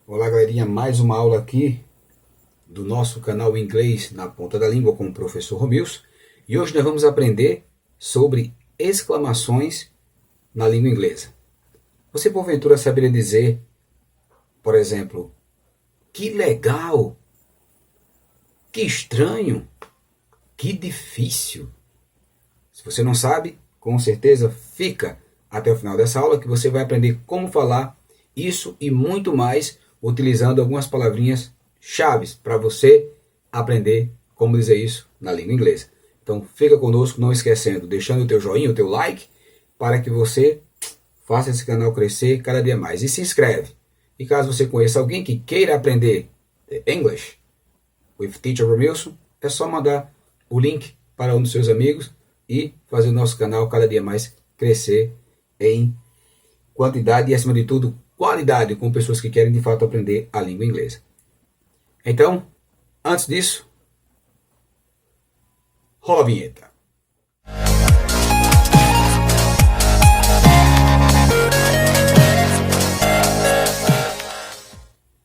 Olá, galerinha, mais uma aula aqui do nosso canal Inglês na Ponta da Língua com o professor Romilson. E hoje nós vamos aprender sobre exclamações na língua inglesa. Você porventura saberia dizer, por exemplo, que legal, que estranho, que difícil? Se você não sabe, com certeza fica até o final dessa aula que você vai aprender como falar isso e muito mais utilizando algumas palavrinhas chaves para você aprender como dizer isso na língua inglesa. Então fica conosco, não esquecendo, deixando o teu joinha, o teu like, para que você faça esse canal crescer cada dia mais. E se inscreve. E caso você conheça alguém que queira aprender English with Teacher Romilson, é só mandar o link para um dos seus amigos e fazer o nosso canal cada dia mais crescer em quantidade e, acima de tudo, qualidade, com pessoas que querem de fato aprender a língua inglesa. Então, antes disso, rola a vinheta.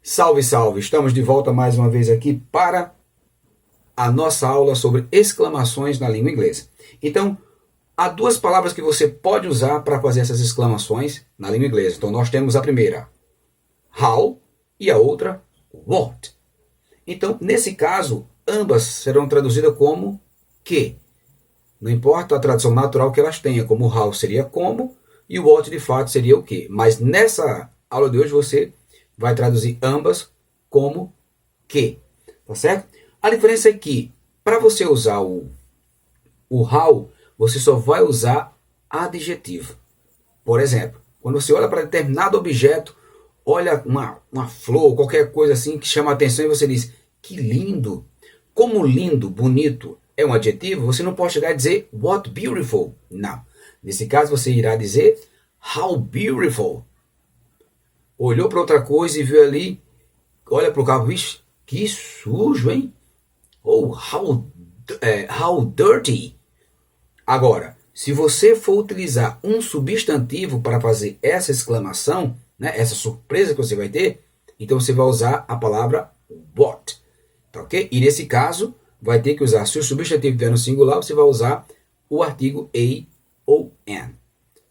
Salve, salve! Estamos de volta mais uma vez aqui para a nossa aula sobre exclamações na língua inglesa. Então, há duas palavras que você pode usar para fazer essas exclamações na língua inglesa. Então, nós temos a primeira, how, e a outra, what. Então, nesse caso, ambas serão traduzidas como que. Não importa a tradução natural que elas tenham, como how seria como e o what de fato seria o que. Mas nessa aula de hoje você vai traduzir ambas como que. Tá certo? A diferença é que para você usar o how, você só vai usar adjetivo. Por exemplo, quando você olha para determinado objeto, olha uma flor, qualquer coisa assim que chama a atenção e você diz, que lindo. Como lindo, bonito é um adjetivo, você não pode chegar a dizer what beautiful. Não. Nesse caso você irá dizer how beautiful. Olhou para outra coisa e viu ali, olha para o carro, vixe, que sujo, hein? Ou how dirty. Agora, se você for utilizar um substantivo para fazer essa exclamação, né, essa surpresa que você vai ter, então você vai usar a palavra what. Tá, ok? E nesse caso, vai ter que usar, se o substantivo estiver no singular, você vai usar o artigo a ou an.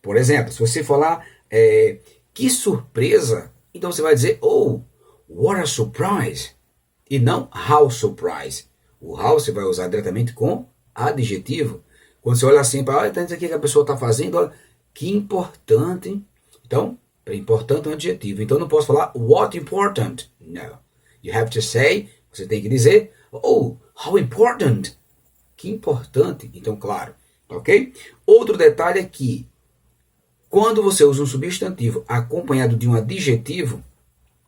Por exemplo, se você falar que surpresa, então você vai dizer, oh, what a surprise. E não how surprise. O how você vai usar diretamente com adjetivo. Quando você olha assim, olha, tanto aqui que a pessoa está fazendo, olha, que importante. Hein? Então, é importante é um adjetivo. Então, não posso falar what important. No. You have to say, você tem que dizer, oh, how important. Que importante. Então, claro, ok? Outro detalhe é que, quando você usa um substantivo acompanhado de um adjetivo,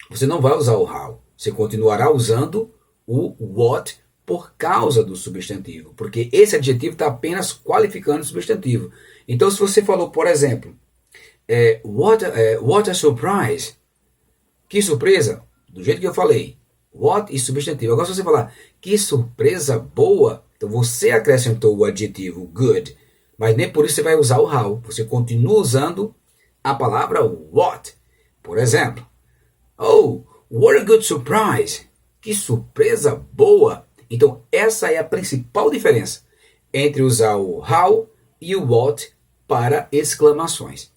você não vai usar o how. Você continuará usando o what por causa do substantivo, porque esse adjetivo está apenas qualificando o substantivo. Então, se você falou, por exemplo, what a surprise, que surpresa, do jeito que eu falei, what e substantivo. Agora, se você falar, que surpresa boa, então você acrescentou o adjetivo good, mas nem por isso você vai usar o how, você continua usando a palavra what. Por exemplo, oh, what a good surprise, que surpresa boa. Então, essa é a principal diferença entre usar o how e o what para exclamações.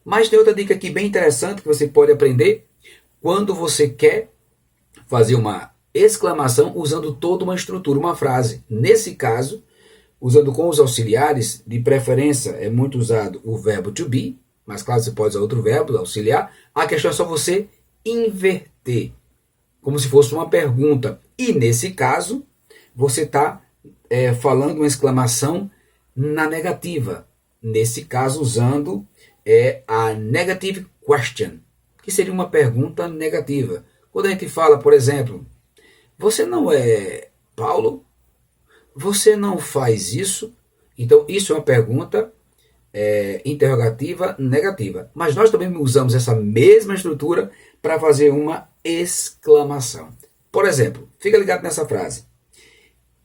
Mas tem outra dica aqui bem interessante que você pode aprender quando você quer fazer uma exclamação usando toda uma estrutura, uma frase. Nesse caso, usando com os auxiliares, de preferência é muito usado o verbo to be, mas claro, você pode usar outro verbo auxiliar. A questão é só você inverter, como se fosse uma pergunta. E nesse caso, você está falando uma exclamação na negativa. Nesse caso, usando a negative question, que seria uma pergunta negativa. Quando a gente fala, por exemplo, você não é Paulo? Você não faz isso? Então, isso é uma pergunta interrogativa negativa. Mas nós também usamos essa mesma estrutura para fazer uma exclamação. Por exemplo, fica ligado nessa frase.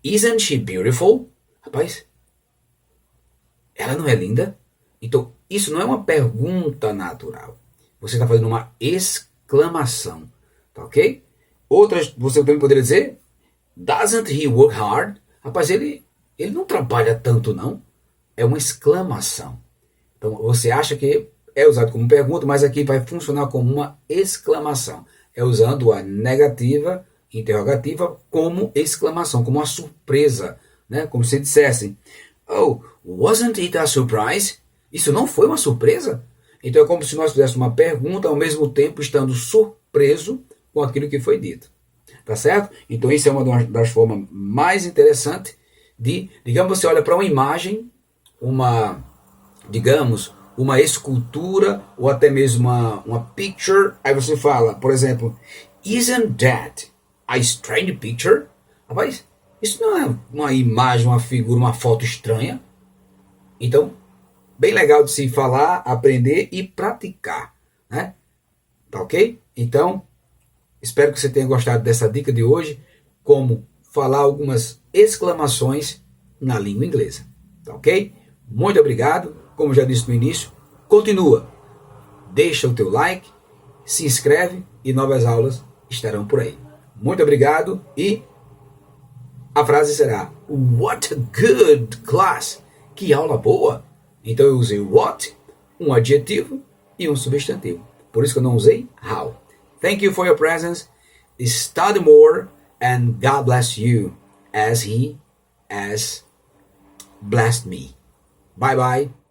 Isn't she beautiful? Rapaz, ela não é linda? Então, isso não é uma pergunta natural. Você está fazendo uma exclamação. Tá ok? Outras, você também poderia dizer, doesn't he work hard? Rapaz, ele não trabalha tanto não. É uma exclamação. Então você acha que é usado como pergunta, mas aqui vai funcionar como uma exclamação. É usando a negativa interrogativa como exclamação, como uma surpresa, né? Como se dissesse, oh, wasn't it a surprise? Isso não foi uma surpresa? Então é como se nós fizéssemos uma pergunta ao mesmo tempo estando surpreso com aquilo que foi dito. Tá certo? Então isso é uma das formas mais interessantes de, digamos, você olha para uma imagem, digamos, uma escultura ou até mesmo uma picture, aí você fala, por exemplo, isn't that a strange picture? Rapaz, isso não é uma imagem, uma figura, uma foto estranha? Então, bem legal de se falar, aprender e praticar, né? Tá ok? Então, espero que você tenha gostado dessa dica de hoje, como falar algumas exclamações na língua inglesa. Tá ok? Muito obrigado. Como já disse no início, continua. Deixa o teu like, se inscreve e novas aulas estarão por aí. Muito obrigado e a frase será What a good class! Que aula boa! Então eu usei what, um adjetivo e um substantivo. Por isso que eu não usei how. Thank you for your presence. Study more and God bless you as He has blessed me. Bye bye.